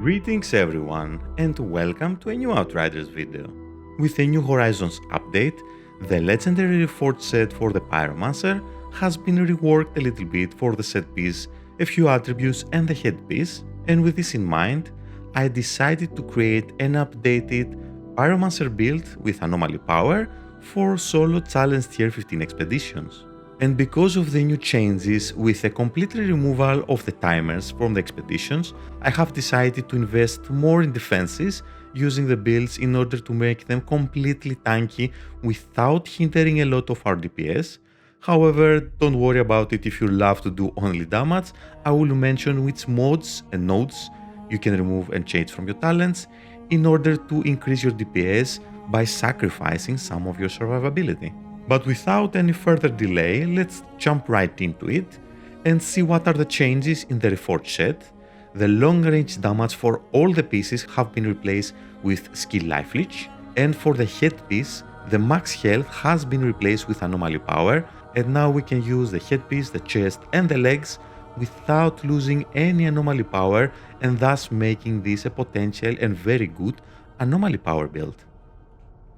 Greetings everyone and welcome to a new Outriders video. With a New Horizons update, the legendary Reforged set for the Pyromancer has been reworked a little bit for the set piece, a few attributes and the headpiece, and with this in mind, I decided to create an updated Pyromancer build with anomaly power for solo challenge tier 15 expeditions. And because of the new changes with a complete removal of the timers from the expeditions, I have decided to invest more in defenses using the builds in order to make them completely tanky without hindering a lot of our DPS. However, don't worry about it if you love to do only damage. I will mention which mods and nodes you can remove and change from your talents in order to increase your DPS by sacrificing some of your survivability. But without any further delay, let's jump right into it and see what are the changes in the Reforged set. The long range damage for all the pieces have been replaced with skill life leech, and for the headpiece, the max health has been replaced with anomaly power, and now we can use the headpiece, the chest and the legs without losing any anomaly power, and thus making this a potential and very good anomaly power build.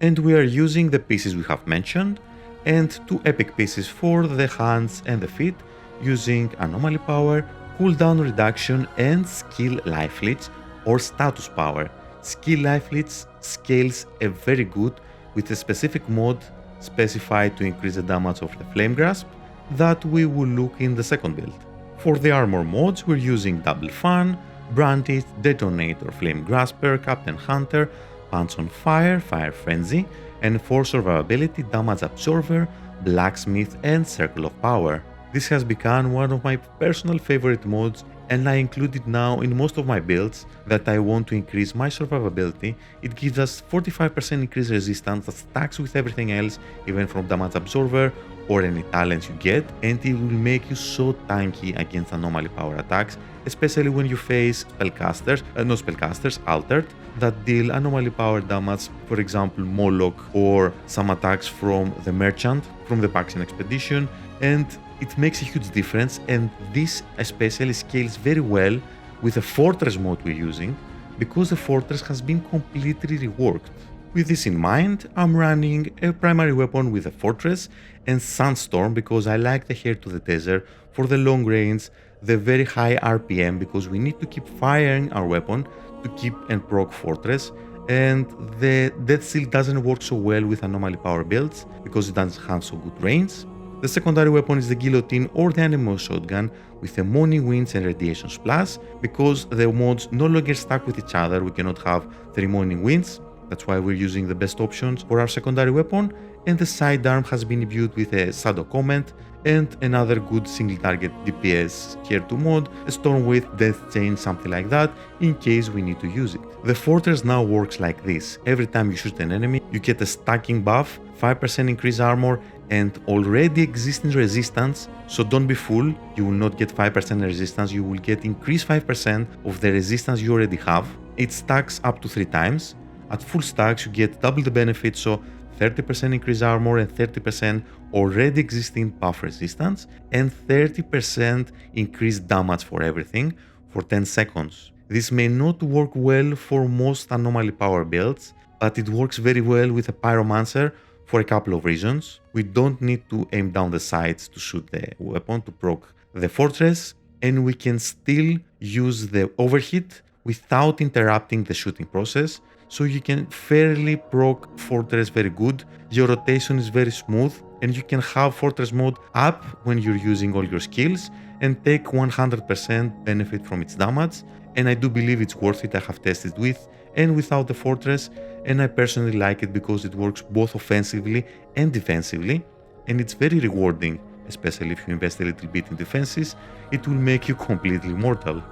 And we are using the pieces we have mentioned, and two epic pieces for the hands and the feet, using anomaly power, cooldown reduction and skill life leech or status power. Skill life leech scales a very good with a specific mod specified to increase the damage of the flame grasp that we will look in the second build. For the armor mods, we're using double fan, branded, detonator, flame grasper, captain hunter, punch on fire, fire frenzy, and for survivability, damage absorber, blacksmith and circle of power. This has become one of my personal favorite mods, and I include it now in most of my builds that I want to increase my survivability. It gives us 45% increased resistance that stacks with everything else, even from damage absorber or any talents you get, and it will make you so tanky against anomaly power attacks, especially when you face spellcasters, altered, that deal anomaly power damage, for example Moloch or some attacks from the merchant from the Paxian expedition, and it makes a huge difference. And this especially scales very well with the fortress mode we're using, because the fortress has been completely reworked. With this in mind, I'm running a primary weapon with a fortress and sandstorm because I like the hair to the desert for the long range, the very high RPM because we need to keep firing our weapon to keep and proc fortress, and the death seal doesn't work so well with anomaly power builds because it doesn't have so good range. The secondary weapon is the guillotine or the animal shotgun with the morning winds and radiation splash, because the mods no longer stack with each other, we cannot have 3 morning winds. That's why we're using the best options for our secondary weapon, and the sidearm has been imbued with a shadow comment and another good single target DPS here to mod, a Stormwraith, Death Chain, something like that, in case we need to use it. The fortress now works like this: every time you shoot an enemy, you get a stacking buff, 5% increased armor, and already existing resistance, so don't be fooled, you will not get 5% resistance, you will get increased 5% of the resistance you already have. It stacks up to 3 times. At full stacks you get double the benefit, so 30% increased armor and 30% already existing buff resistance, and 30% increased damage for everything for 10 seconds. This may not work well for most anomaly power builds, but it works very well with a Pyromancer for a couple of reasons. We don't need to aim down the sights to shoot the weapon to proc the fortress, and we can still use the overheat without interrupting the shooting process, so you can fairly proc fortress very good. Your rotation is very smooth, and you can have fortress mode up when you're using all your skills and take 100% benefit from its damage, and I do believe it's worth it. I have tested with and without the fortress, and I personally like it because it works both offensively and defensively, and it's very rewarding, especially if you invest a little bit in defenses. It will make you completely immortal.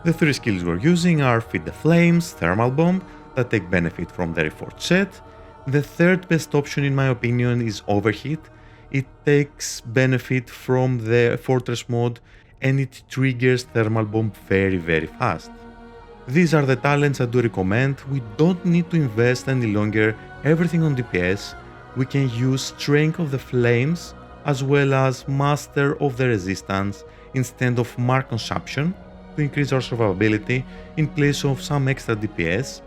The 3 skills we're using are Feed the Flames, Thermal Bomb, that take benefit from the Reforged set. The third best option in my opinion is Overheat. It takes benefit from the Fortress mode, and it triggers Thermal Bomb very fast. These are the talents I do recommend. We don't need to invest any longer everything on DPS. We can use Strength of the Flames as well as Master of the Resistance instead of Mark Consumption, to increase our survivability in place of some extra DPS.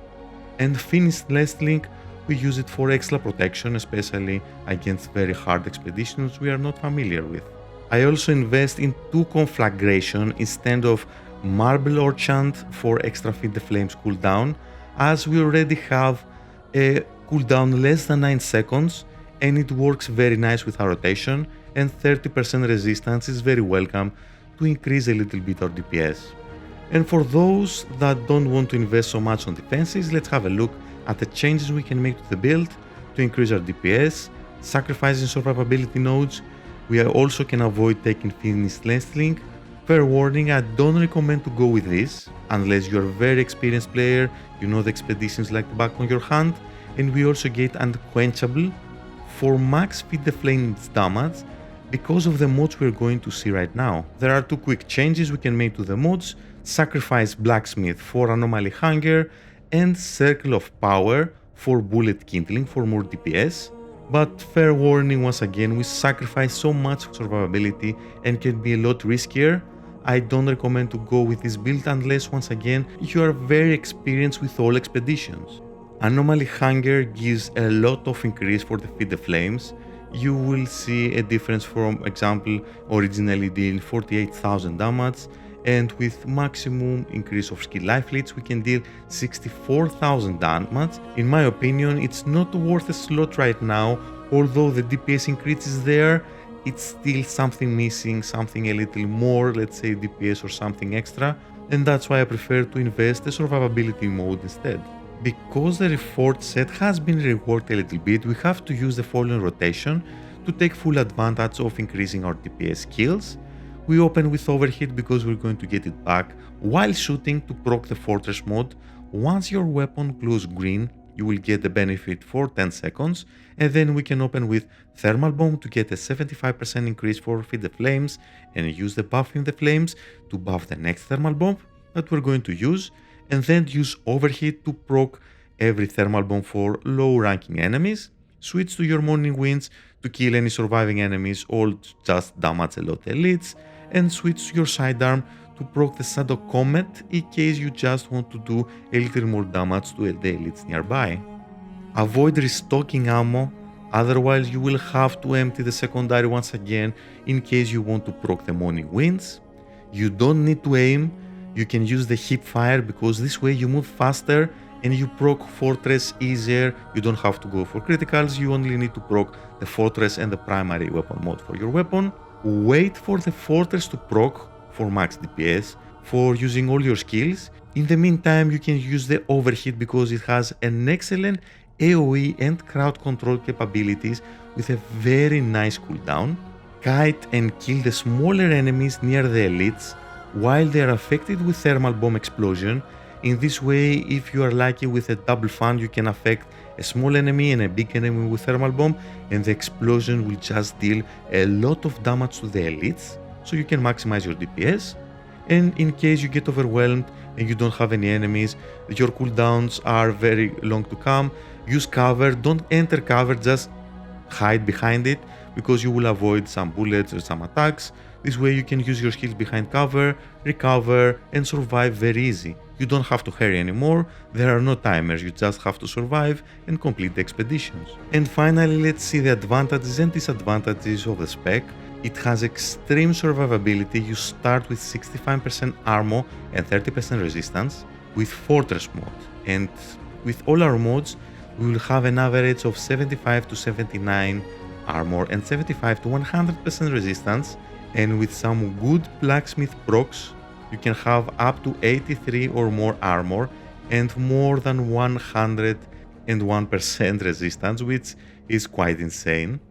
And Finished Link, we use it for extra protection, especially against very hard expeditions we are not familiar with. I also invest in 2 Conflagration instead of Marble Orchant for extra Feed the Flames cooldown, as we already have a cooldown less than 9 seconds and it works very nice with our rotation, and 30% resistance is very welcome to increase a little bit our DPS. And for those that don't want to invest so much on defenses, let's have a look at the changes we can make to the build to increase our DPS, sacrificing survivability nodes. We also can avoid taking Finished Link. Fair warning, I don't recommend to go with this unless you're a very experienced player, you know the expeditions like the back on your hand, and we also get Unquenchable for max Feed the Flames damage because of the mods we're going to see right now. There are 2 quick changes we can make to the mods: Sacrifice Blacksmith for Anomaly Hunger and Circle of Power for Bullet Kindling for more DPS. But fair warning, once again, we sacrifice so much survivability and can be a lot riskier. I don't recommend to go with this build unless, once again, you are very experienced with all expeditions. Anomaly Hunger gives a lot of increase for the Feed the Flames. You will see a difference from example originally dealing 48,000 damage, and with maximum increase of skill life leads we can deal 64,000 damage. In my opinion, it's not worth a slot right now, although the DPS increase is there, it's still something missing, something a little more, let's say DPS or something extra, and that's why I prefer to invest the survivability mode instead. Because the Reforged set has been reworked a little bit, we have to use the following rotation to take full advantage of increasing our DPS skills. We open with Overheat because we're going to get it back while shooting to proc the Fortress mode. Once your weapon glows green, you will get the benefit for 10 seconds, and then we can open with Thermal Bomb to get a 75% increase for Feed the Flames and use the Buffing the Flames to buff the next Thermal Bomb that we're going to use, and then use Overheat to proc every Thermal Bomb for low ranking enemies. Switch to your Morning Winds to kill any surviving enemies or just damage a lot elites, and switch to your sidearm to proc the Shadow Comet in case you just want to do a little more damage to the elites nearby. Avoid restocking ammo, otherwise you will have to empty the secondary once again in case you want to proc the Morning Winds. You don't need to aim, you can use the hip fire because this way you move faster and you proc Fortress easier. You don't have to go for criticals, you only need to proc the Fortress and the primary weapon mode for your weapon. Wait for the Fortress to proc for max DPS for using all your skills. In the meantime, you can use the Overheat because it has an excellent AoE and crowd control capabilities with a very nice cooldown. Kite and kill the smaller enemies near the elites while they are affected with Thermal Bomb Explosion. In this way, if you are lucky with a double fan, you can affect a small enemy and a big enemy with Thermal Bomb, and the explosion will just deal a lot of damage to the elites, so you can maximize your DPS. And in case you get overwhelmed and you don't have any enemies, your cooldowns are very long to come, use cover, don't enter cover, just hide behind it because you will avoid some bullets or some attacks. This way you can use your skills behind cover, recover and survive very easy. You don't have to hurry anymore, there are no timers, you just have to survive and complete the expeditions. And finally, let's see the advantages and disadvantages of the spec. It has extreme survivability. You start with 65% armor and 30% resistance with Fortress mode, and with all our mods we will have an average of 75 to 79 armor and 75 to 100% resistance, and with some good blacksmith procs you can have up to 83 or more armor and more than 101% resistance, which is quite insane.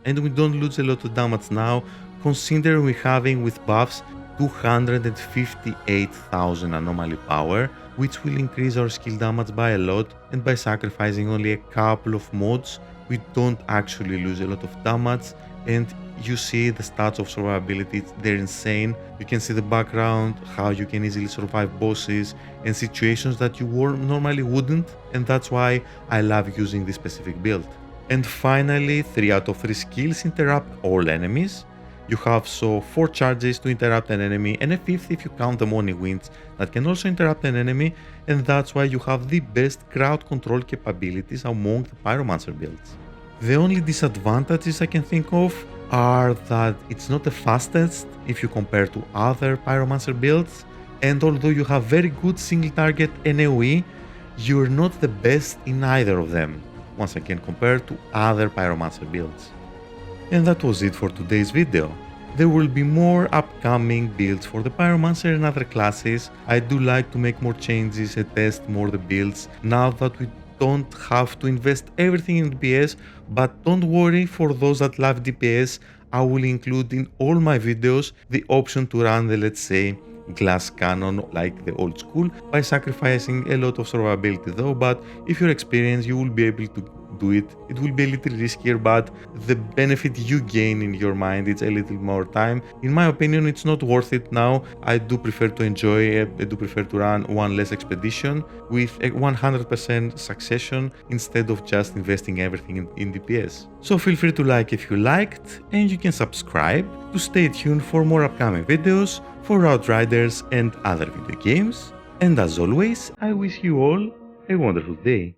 And we don't lose a lot of damage now, considering we're having with buffs 258,000 anomaly power, which will increase our skill damage by a lot, and by sacrificing only a couple of mods we don't actually lose a lot of damage. And you see the stats of survivability, they're insane. You can see the background, how you can easily survive bosses and situations that you normally wouldn't, and that's why I love using this specific build. And finally, 3 out of 3 skills interrupt all enemies. You have 4 charges to interrupt an enemy and a 5th if you count the morning winds that can also interrupt an enemy, and that's why you have the best crowd control capabilities among the Pyromancer builds. The only disadvantages I can think of are that it's not the fastest if you compare to other Pyromancer builds, and although you have very good single target and AoE, you're not the best in either of them, once again compared to other Pyromancer builds. And that was it for today's video. There will be more upcoming builds for the Pyromancer and other classes. I do like to make more changes and test more the builds now that we don't have to invest everything in DPS, but don't worry, for those that love DPS, I will include in all my videos the option to run the, let's say, glass cannon like the old school by sacrificing a lot of survivability though, but if you're experienced you will be able to do it. It will be a little riskier, but the benefit you gain in your mind, it's a little more time. In my opinion, it's not worth it now. I do prefer to enjoy it. I do prefer to run one less expedition with a 100% succession instead of just investing everything in DPS. So feel free to like if you liked, and you can subscribe to stay tuned for more upcoming videos for Outriders and other video games. And as always, I wish you all a wonderful day.